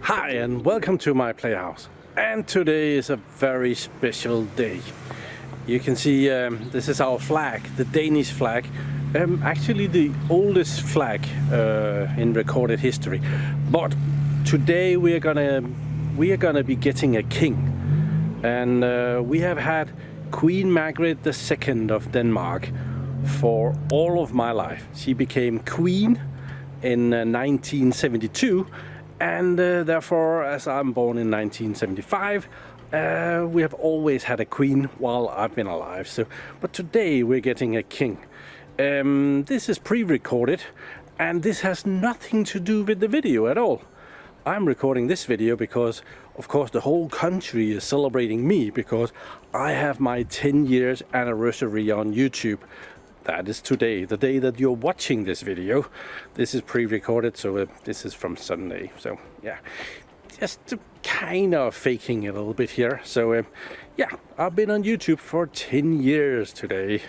Hi and welcome to my PlayHouse. And today is a very special day. You can see this is our flag, the Danish flag. Actually the oldest flag in recorded history. But today we are gonna be getting a king. And we have had Queen Margaret II of Denmark for all of my life. She became queen in 1972. And therefore, as I'm born in 1975, we have always had a queen while I've been alive. But today we're getting a king. This is pre-recorded, and this has nothing to do with the video at all. I'm recording this video because, of course, the whole country is celebrating me because I have my 10 years anniversary on YouTube. That is today, the day that you're watching this video. This is pre-recorded, so this is from Sunday. So yeah, just kind of faking it a little bit here. So yeah, I've been on YouTube for 10 years today.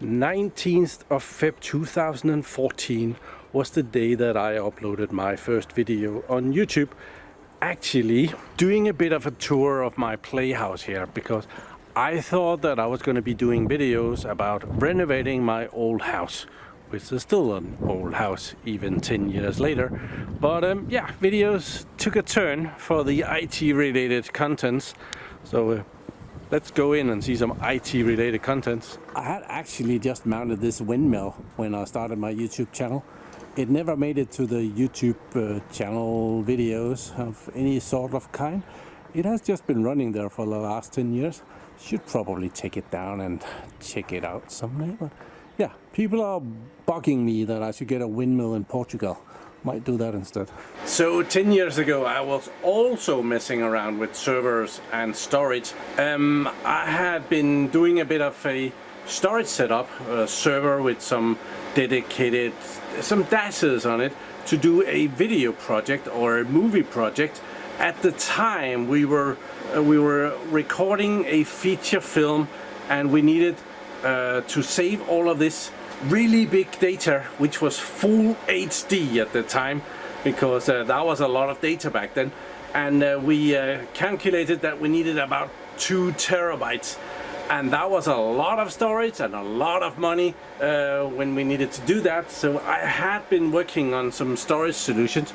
19th of Feb 2014 was the day that I uploaded my first video on YouTube. Actually, doing a bit of a tour of my playhouse here because I thought that I was going to be doing videos about renovating my old house, which is still an old house even 10 years later. But yeah, videos took a turn for the IT related contents. So let's go in and see some IT related contents. I had actually just mounted this windmill when I started my YouTube channel. It never made it to the YouTube channel videos of any sort of kind. It has just been running there for the last 10 years. Should probably take it down and check it out someday. But yeah, people are bugging me that I should get a windmill in Portugal. Might do that instead. So 10 years ago I was also messing around with servers and storage. I had been doing a bit of a storage setup, a server with some dedicated, some DASs on it to do a video project or a movie project. At the time we were recording a feature film, and we needed to save all of this really big data, which was full HD at the time, because that was a lot of data back then. And we calculated that we needed about 2 terabytes. And that was a lot of storage and a lot of money when we needed to do that. So I had been working on some storage solutions.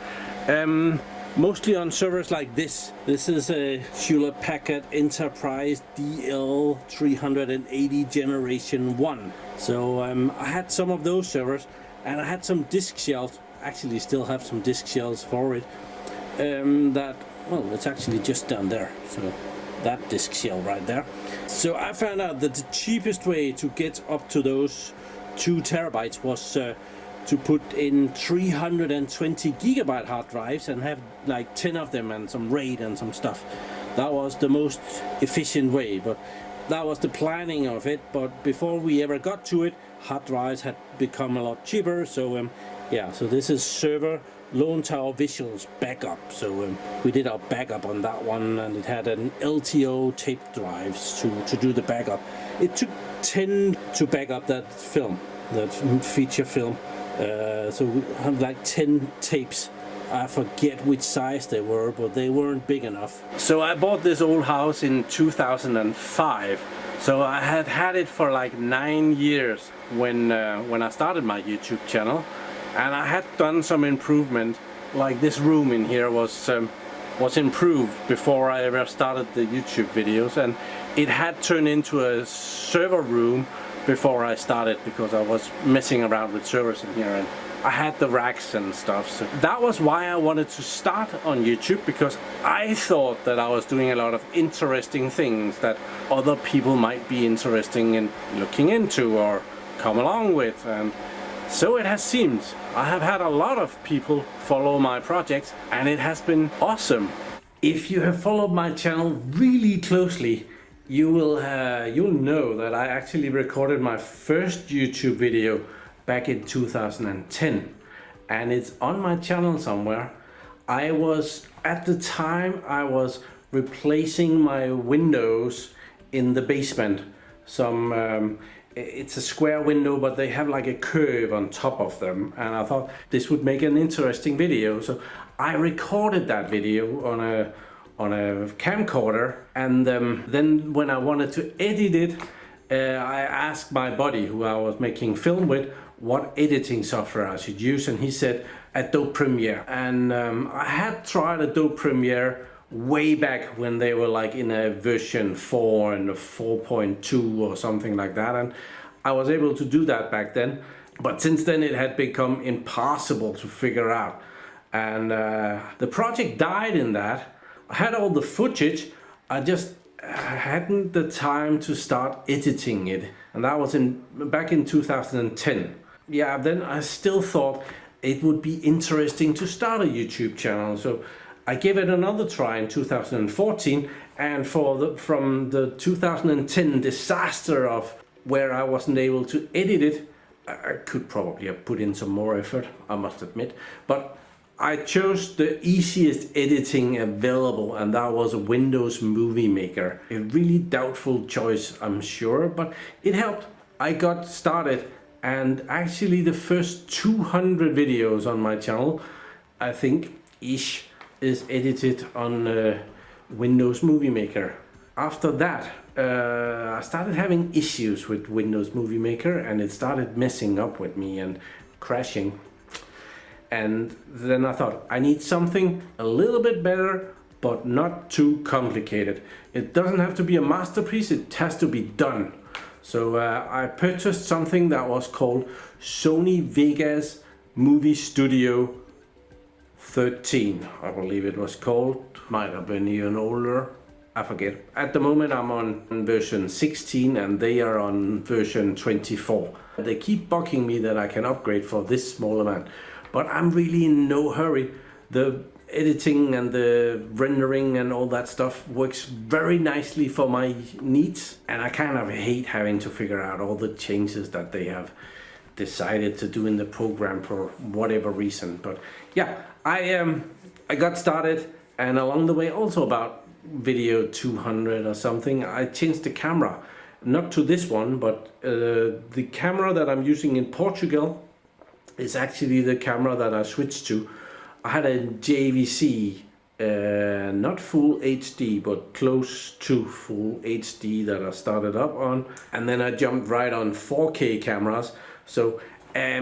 Mostly on servers like this. This is a Hewlett-Packard Enterprise DL380 Generation 1. So I had some of those servers, and I had some disk shelves. Actually still have some disk shelves for it. Well, it's actually just down there. So that disk shell right there. So I found out that the cheapest way to get up to those 2 terabytes was to put in 320 gigabyte hard drives and have like 10 of them and some RAID and some stuff. That was the most efficient way, but that was the planning of it. But before we ever got to it, hard drives had become a lot cheaper. So yeah, so this is server Lone Tower Visuals backup. So we did our backup on that one, and it had an LTO tape drives to do the backup. It took 10 to back up that film, that feature film. So we have like 10 tapes. I forget which size they were, but they weren't big enough. So I bought this old house in 2005. So I had had it for like 9 years when I started my YouTube channel, and I had done some improvement. Like this room in here was improved before I ever started the YouTube videos, and it had turned into a server room before I started, because I was messing around with servers in here and I had the racks and stuff. So that was why I wanted to start on YouTube, because I thought that I was doing a lot of interesting things that other people might be interested in looking into or come along with. And so it has seemed. I have had a lot of people follow my projects, and it has been awesome. If you have followed my channel really closely, you'll know that I actually recorded my first YouTube video back in 2010, and it's on my channel somewhere. At the time I was replacing my windows in the basement. it's a square window, but they have like a curve on top of them, and I thought this would make an interesting video. So I recorded that video on a camcorder, and then when I wanted to edit it, I asked my buddy who I was making film with what editing software I should use, and he said Adobe Premiere. And I had tried Adobe Premiere way back when they were like in a version 4 and a 4.2 or something like that, and I was able to do that back then. But since then it had become impossible to figure out, and the project died in that. I had all the footage, I just hadn't the time to start editing it, and that was back in 2010. Yeah, then I still thought it would be interesting to start a YouTube channel, so I gave it another try in 2014, and from the 2010 disaster of where I wasn't able to edit it, I could probably have put in some more effort, I must admit, but I chose the easiest editing available, and that was a Windows Movie Maker. A really doubtful choice, I'm sure, but it helped. I got started, and actually the first 200 videos on my channel, I think, is edited on Windows Movie Maker. After that, I started having issues with Windows Movie Maker, and it started messing up with me and crashing. And then I thought, I need something a little bit better, but not too complicated. It doesn't have to be a masterpiece, it has to be done. So I purchased something that was called Sony Vegas Movie Studio 13, I believe it was called. Might have been even older, I forget. At the moment I'm on version 16 and they are on version 24. They keep bugging me that I can upgrade for this small amount, but I'm really in no hurry. The editing and the rendering and all that stuff works very nicely for my needs, and I kind of hate having to figure out all the changes that they have decided to do in the program for whatever reason. But yeah, I got started, and along the way, also about video 200 or something, I changed the camera. Not to this one, but the camera that I'm using in Portugal is actually the camera that I switched to. I had a JVC, not full HD, but close to full HD that I started up on, and then I jumped right on 4K cameras. So I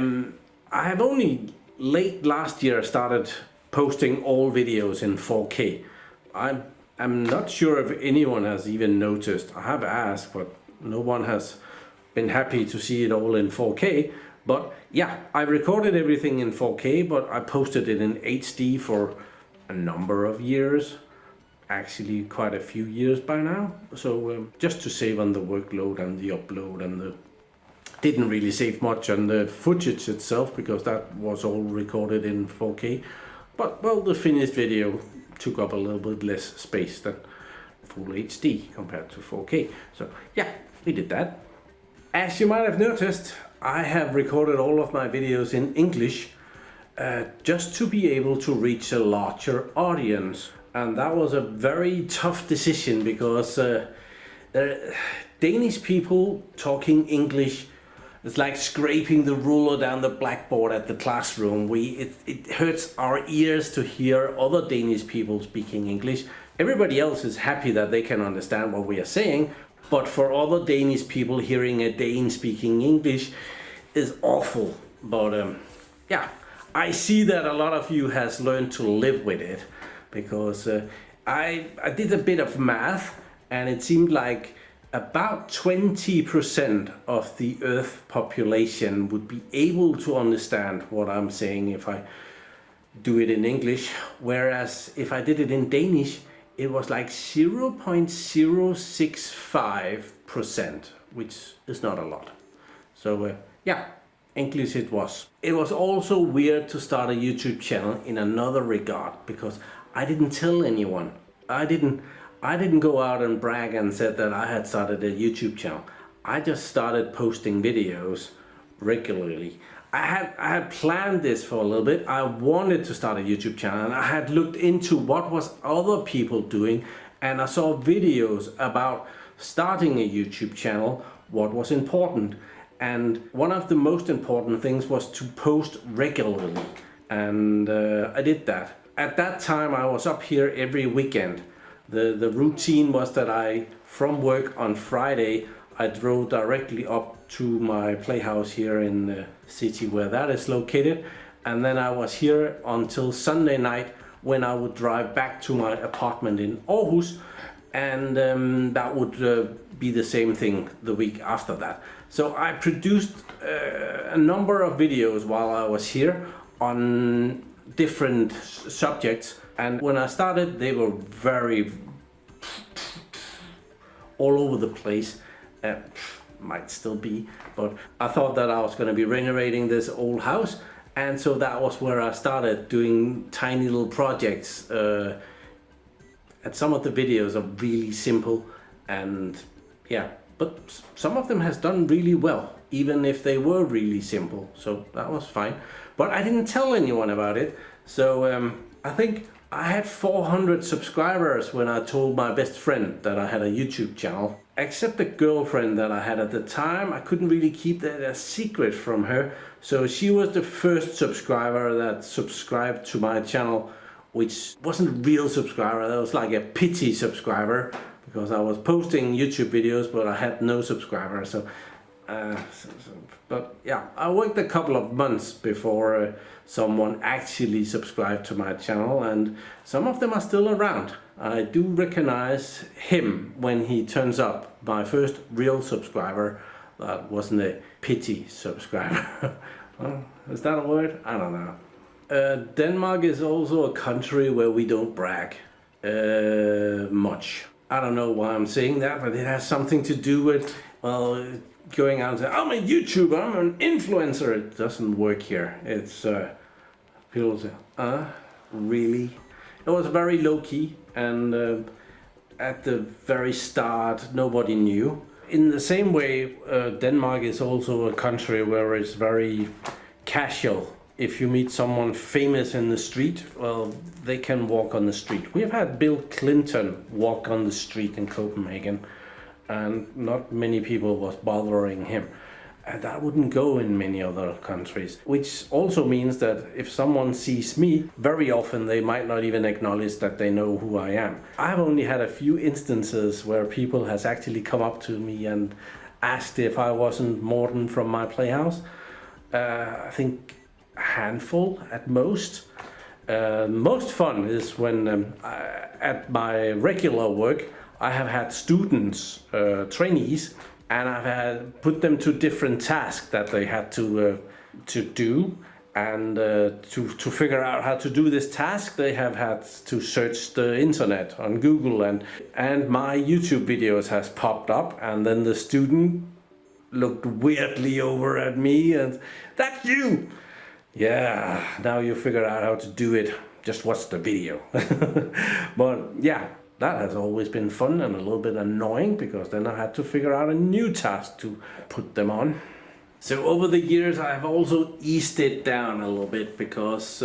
have only late last year started posting all videos in 4K. I'm not sure if anyone has even noticed. I have asked, but no one has been happy to see it all in 4K. But yeah, I recorded everything in 4K, but I posted it in HD for a number of years. Actually, quite a few years by now. So just to save on the workload and the upload, and didn't really save much on the footage itself, because that was all recorded in 4K. But well, the finished video took up a little bit less space than full HD compared to 4K. So yeah, we did that. As you might have noticed, I have recorded all of my videos in English just to be able to reach a larger audience. And that was a very tough decision, because Danish people talking English is like scraping the ruler down the blackboard at the classroom. It hurts our ears to hear other Danish people speaking English. Everybody else is happy that they can understand what we are saying, but for other Danish people, hearing a Dane speaking English is awful. But yeah, I see that a lot of you has learned to live with it, because I did a bit of math, and it seemed like about 20% of the Earth population would be able to understand what I'm saying if I do it in English, whereas if I did it in Danish, it was like 0.065%, which is not a lot. So yeah, English it was. It was also weird to start a YouTube channel in another regard, because I didn't tell anyone. I didn't go out and brag and said that I had started a YouTube channel. I just started posting videos regularly. I had planned this for a little bit. I wanted to start a YouTube channel, and I had looked into what was other people doing, and I saw videos about starting a YouTube channel, what was important. And one of the most important things was to post regularly. And I did that. At that time I was up here every weekend. The routine was that from work on Friday, I drove directly up to my PlayHouse here in the city where that is located. And then I was here until Sunday night, when I would drive back to my apartment in Aarhus, and that would be the same thing the week after that. So I produced a number of videos while I was here on different subjects, and when I started they were very all over the place. Might still be, but I thought that I was going to be renovating this old house, and so that was where I started doing tiny little projects. And some of the videos are really simple, and yeah, but some of them has done really well, even if they were really simple, so that was fine. But I didn't tell anyone about it, so I think I had 400 subscribers when I told my best friend that I had a YouTube channel. Except the girlfriend that I had at the time, I couldn't really keep that a secret from her. So she was the first subscriber that subscribed to my channel, which wasn't a real subscriber, that was like a pity subscriber, because I was posting YouTube videos but I had no subscribers. So, but yeah, I worked a couple of months before someone actually subscribed to my channel, and some of them are still around. I do recognize him when he turns up, my first real subscriber. That wasn't a pity subscriber. Well, is that a word? I don't know. Denmark is also a country where we don't brag much. I don't know why I'm saying that, but it has something to do with, well, going out and saying, I'm a YouTuber, I'm an influencer. It doesn't work here. It's, people say, really? It was very low-key, and at the very start nobody knew. In the same way, Denmark is also a country where it's very casual. If you meet someone famous in the street, well, they can walk on the street. We have had Bill Clinton walk on the street in Copenhagen, and not many people was bothering him. And that wouldn't go in many other countries, which also means that if someone sees me, very often they might not even acknowledge that they know who I am. I've only had a few instances where people has actually come up to me and asked if I wasn't Morten from my PlayHouse. I think a handful at most. Most fun is when at my regular work I have had students, trainees, and I've had put them to different tasks that they had to do, and to figure out how to do this task they have had to search the internet on Google, and my YouTube videos has popped up, and then the student looked weirdly over at me and, that's you! Yeah, now you figure out how to do it, just watch the video. But yeah, that has always been fun and a little bit annoying, because then I had to figure out a new task to put them on. So over the years I have also eased it down a little bit, because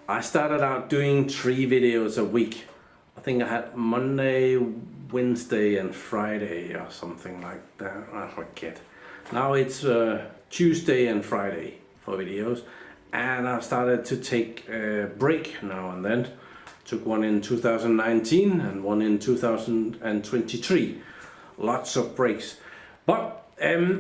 I started out doing 3 videos a week. I think I had Monday, Wednesday and Friday or something like that, I forget. Now it's Tuesday and Friday for videos, and I've started to take a break now and then. Took one in 2019 and one in 2023. Lots of breaks. But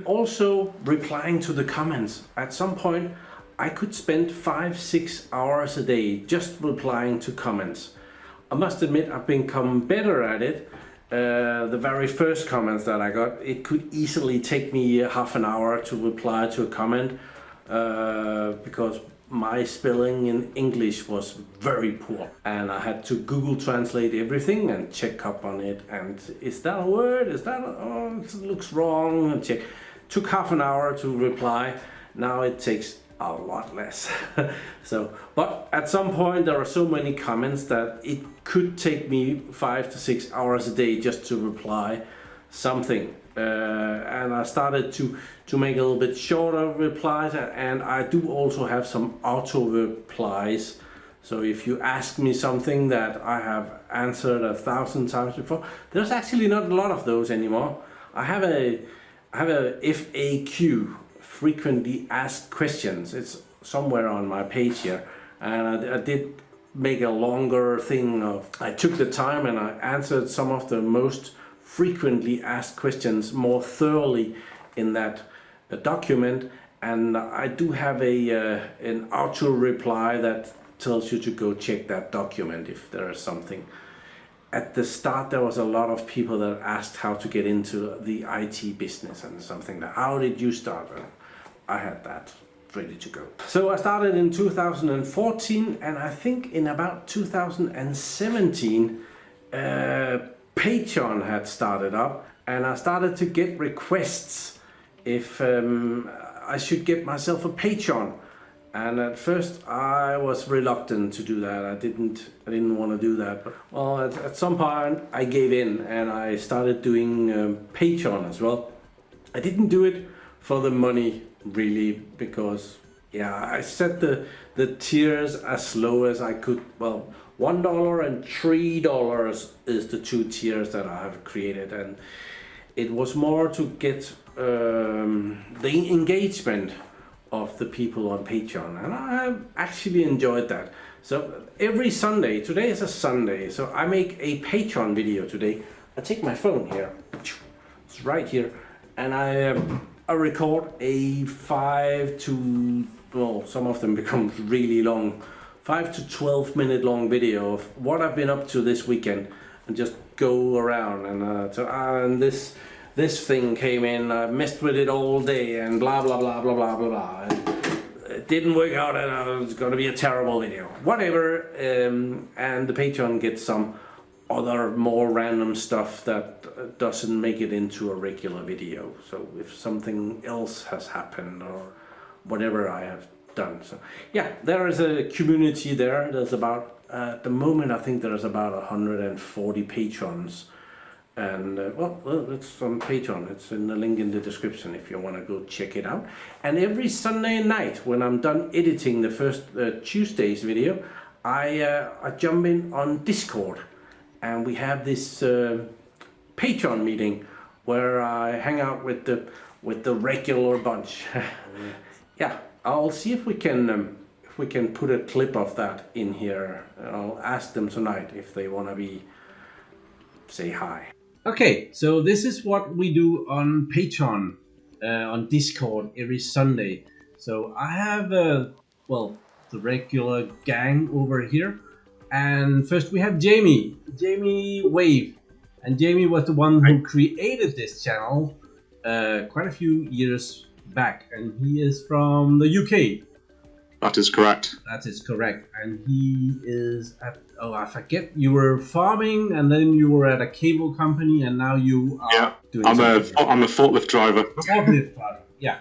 also replying to the comments. At some point I could spend 5-6 hours a day just replying to comments. I must admit I've become better at it. The very first comments that I got, it could easily take me half an hour to reply to a comment, because my spelling in English was very poor, and I had to Google translate everything and check up on it, and is that a word, is that oh, it looks wrong, and check. Took half an hour to reply. Now it takes a lot less. So, but at some point there are so many comments that it could take me 5 to 6 hours a day just to reply something. And I started to make a little bit shorter replies, and I do also have some auto replies. So if you ask me something that I have answered 1,000 times before, there's actually not a lot of those anymore. I have I have a FAQ, frequently asked questions. It's somewhere on my page here, and I did make a longer thing of. I took the time and I answered some of the most frequently asked questions more thoroughly in that document, and I do have an auto reply that tells you to go check that document if there is something. At the start, there was a lot of people that asked how to get into the IT business and something like, how did you start? I had that ready to go. So I started in 2014, and I think in about 2017, Patreon had started up, and I started to get requests if I should get myself a Patreon. And at first I was reluctant to do that. I didn't want to do that. But well, at some point I gave in and I started doing Patreon as well. I didn't do it for the money really, because I set the tiers as low as I could. Well, $1 and $3 is the two tiers that I have created, and it was more to get the engagement of the people on Patreon, and I actually enjoyed that. So every Sunday, today is a Sunday, so I make a Patreon video today. I take my phone here, it's right here, and I record a 5 to, well, some of them become really long, 5 to 12 minute long video of what I've been up to this weekend, and just go around and this thing came in, I messed with it all day and blah blah blah blah blah blah blah. And it didn't work out and it was gonna be a terrible video. Whatever, and the Patreon gets some other more random stuff that doesn't make it into a regular video. So if something else has happened or whatever I have done. So yeah, there is a community there. There's about, at the moment I think there's about 140 patrons. And well, it's on Patreon. It's in the link in the description if you want to go check it out. And every Sunday night when I'm done editing the first Tuesday's video, I jump in on Discord, and we have this Patreon meeting where I hang out with the regular bunch. Yeah, I'll see if we can put a clip of that in here. I'll ask them tonight if they want to say hi. Okay, so this is what we do on Patreon, on Discord every Sunday. So I have, well, the regular gang over here. And first we have Jamie Wave. And Jamie was the one who created this channel quite a few years back. And he is from the UK. That is correct. That is correct. And he is at, I forget, you were farming and then you were at a cable company and now you are doing I'm a forklift driver. Forklift driver, yeah.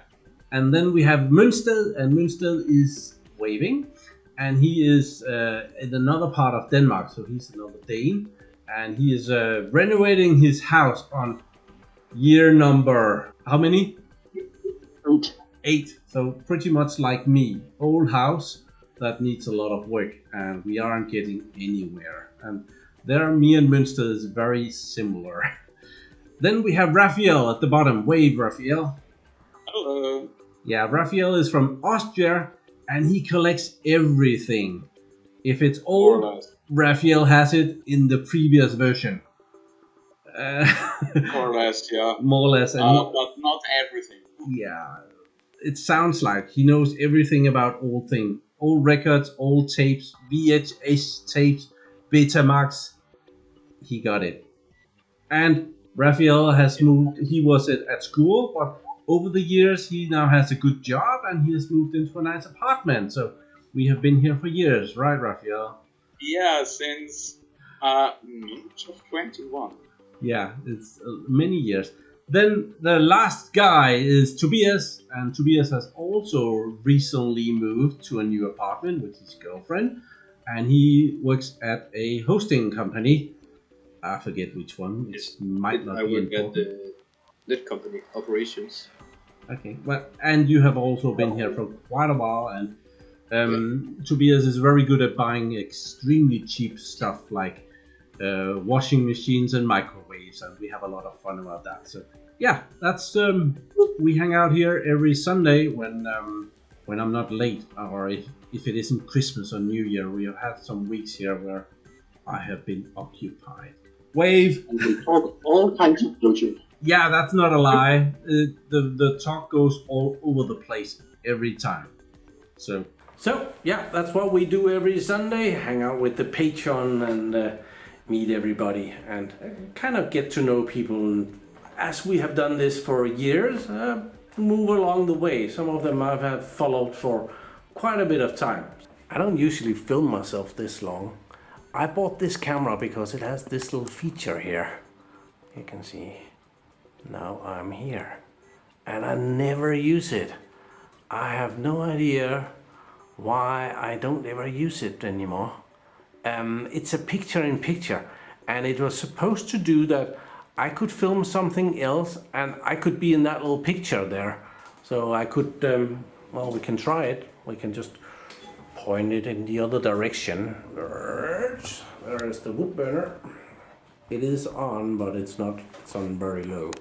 And then we have Mønsted, and Mønsted is waving. And he is in another part of Denmark, so he's another Dane. And he is renovating his house on year number, how many? 8. So pretty much like me, old house that needs a lot of work, and we aren't getting anywhere. And there, me and Mønsted is very similar. Then we have Raphael at the bottom. Wave, Raphael. Hello. Yeah, Raphael is from Austria, and he collects everything. If it's old, Raphael has it in the previous version. More or less, yeah. More or less. But not everything. Yeah. It sounds like he knows everything about old things. Old records, old tapes, VHS tapes, Betamax. He got it. And Raphael has moved. He was at school, but over the years he now has a good job and he has moved into a nice apartment. So we have been here for years, right, Raphael? Yeah, since March of 21. Yeah, it's many years. Then the last guy is Tobias, and Tobias has also recently moved to a new apartment with his girlfriend, and he works at a hosting company. I forget which one. It might not be important. I work at the net company operations. Okay, well, and you have also been here for quite a while, and Tobias is very good at buying extremely cheap stuff like washing machines and microwaves, and we have a lot of fun about that. So yeah, that's we hang out here every Sunday when I'm not late, or if it isn't Christmas or New Year. We have had some weeks here where I have been occupied. Wave. And we talk all kinds of bullshit. Yeah, that's not a lie. The talk goes all over the place every time. So yeah, that's what we do every Sunday. Hang out with the Patreon and meet everybody and kind of get to know people. And as we have done this for years, move along the way. Some of them I've had followed for quite a bit of time. I don't usually film myself this long. I bought this camera because it has this little feature here. You can see. Now I'm here. And I never use it. I have no idea why I don't ever use it anymore. It's a picture-in-picture, and it was supposed to do that. I could film something else, and I could be in that little picture there. So I could, well, we can try it. We can just point it in the other direction. There is the wood burner. It is on, but it's not. It's on very low.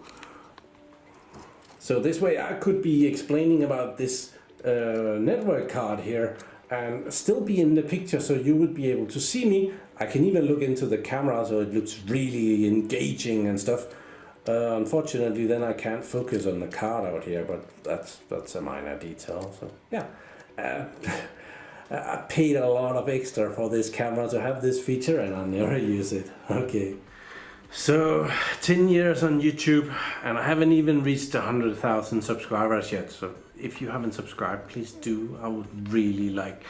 So this way I could be explaining about this network card here and still be in the picture, so you would be able to see me. I can even look into the camera so it looks really engaging and stuff. Unfortunately, then I can't focus on the card out here, but that's a minor detail. So yeah, I paid a lot of extra for this camera to have this feature, and I never use it. Okay. So 10 years on YouTube, and I haven't even reached 100,000 subscribers yet. So if you haven't subscribed, please do. I would really like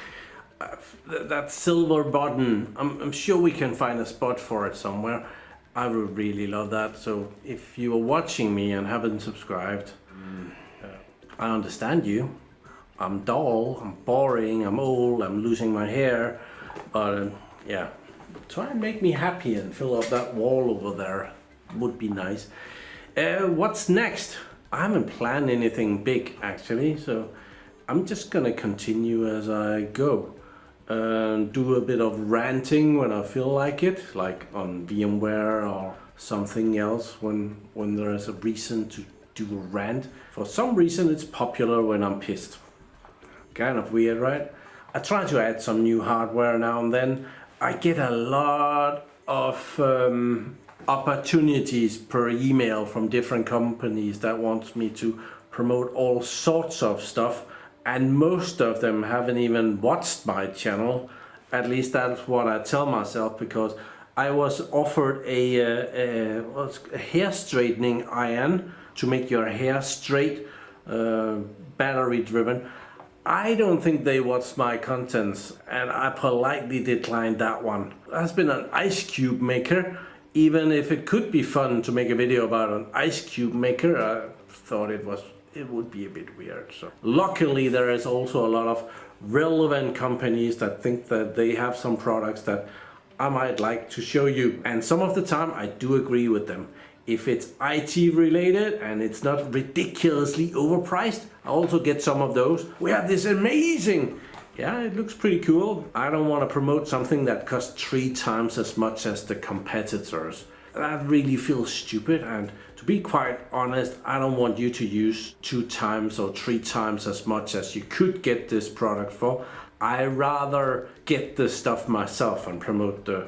that silver button. I'm sure we can find a spot for it somewhere. I would really love that. So if you are watching me and haven't subscribed, I understand you. I'm dull, I'm boring, I'm old, I'm losing my hair, but yeah. Try and make me happy and fill up that wall over there. Would be nice. What's next? I haven't planned anything big actually, so I'm just gonna continue as I go. Do a bit of ranting when I feel like it, like on VMware or something else when there is a reason to do a rant. For some reason it's popular when I'm pissed. Kind of weird, right? I try to add some new hardware now and then. I get a lot of opportunities per email from different companies that want me to promote all sorts of stuff, and most of them haven't even watched my channel. At least that's what I tell myself, because I was offered a hair straightening iron to make your hair straight, battery driven. I don't think they watched my contents, and I politely declined that one. There's been an ice cube maker. Even if it could be fun to make a video about an ice cube maker, I thought it would be a bit weird. So luckily there is also a lot of relevant companies that think that they have some products that I might like to show you, and some of the time I do agree with them. If it's IT related and it's not ridiculously overpriced, I also get some of those. We have this amazing, yeah, it looks pretty cool. I don't want to promote something that costs 3 times as much as the competitors. That really feels stupid, and to be quite honest, I don't want you to use 2 times or 3 times as much as you could get this product for. I rather get the stuff myself and promote the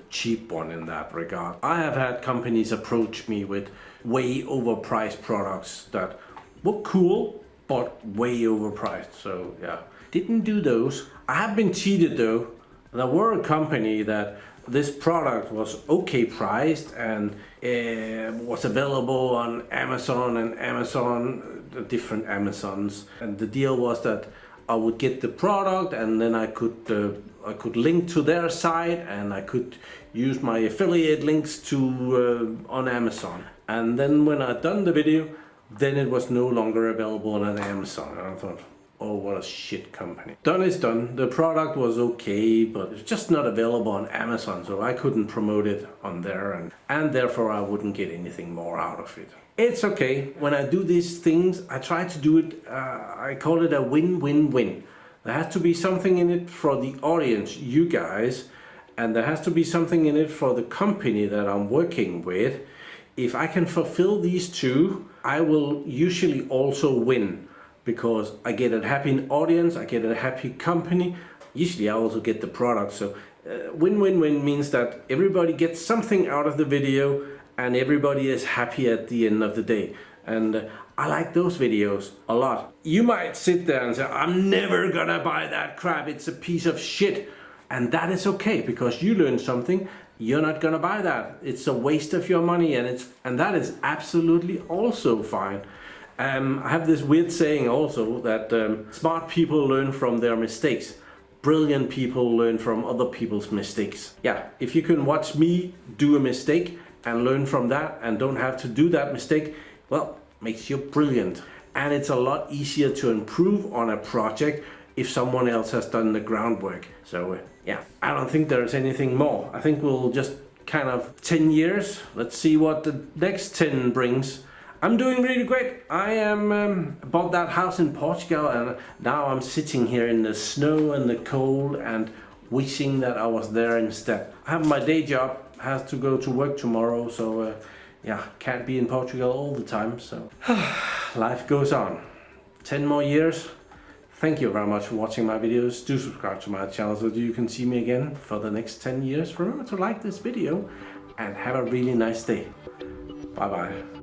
cheap one in that regard. I have had companies approach me with way overpriced products that were cool, but way overpriced. So yeah, didn't do those. I have been cheated though. There were a company that this product was okay priced and was available on Amazon and different Amazons. And the deal was that I would get the product, and then I could link to their site, and I could use my affiliate links to on Amazon. And then when I'd done the video, then it was no longer available on Amazon. And I thought, oh, what a shit company. Done is done. The product was okay, but it's just not available on Amazon, so I couldn't promote it on there, and therefore I wouldn't get anything more out of it. It's okay. When I do these things, I try to do it, I call it a win-win-win. There has to be something in it for the audience, you guys, and there has to be something in it for the company that I'm working with. if I can fulfill these two, I will usually also win, because I get a happy audience, I get a happy company. Usually I also get the product. So win-win-win means that everybody gets something out of the video and everybody is happy at the end of the day. And I like those videos a lot. You might sit there and say, I'm never gonna buy that crap, it's a piece of shit. And that is okay, because you learned something. You're not gonna buy that. It's a waste of your money, and that is absolutely also fine. I have this weird saying also that smart people learn from their mistakes. Brilliant people learn from other people's mistakes. Yeah, if you can watch me do a mistake and learn from that and don't have to do that mistake, well, makes you brilliant. And it's a lot easier to improve on a project if someone else has done the groundwork. So yeah, I don't think there's anything more. I think we'll just kind of 10 years. Let's see what the next 10 brings. I'm doing really great. I am bought that house in Portugal, and now I'm sitting here in the snow and the cold and wishing that I was there instead. I have my day job, has to go to work tomorrow, so yeah, can't be in Portugal all the time, so life goes on. 10 more years. Thank you very much for watching my videos. Do subscribe to my channel so that you can see me again for the next 10 years. Remember to like this video and have a really nice day. Bye bye.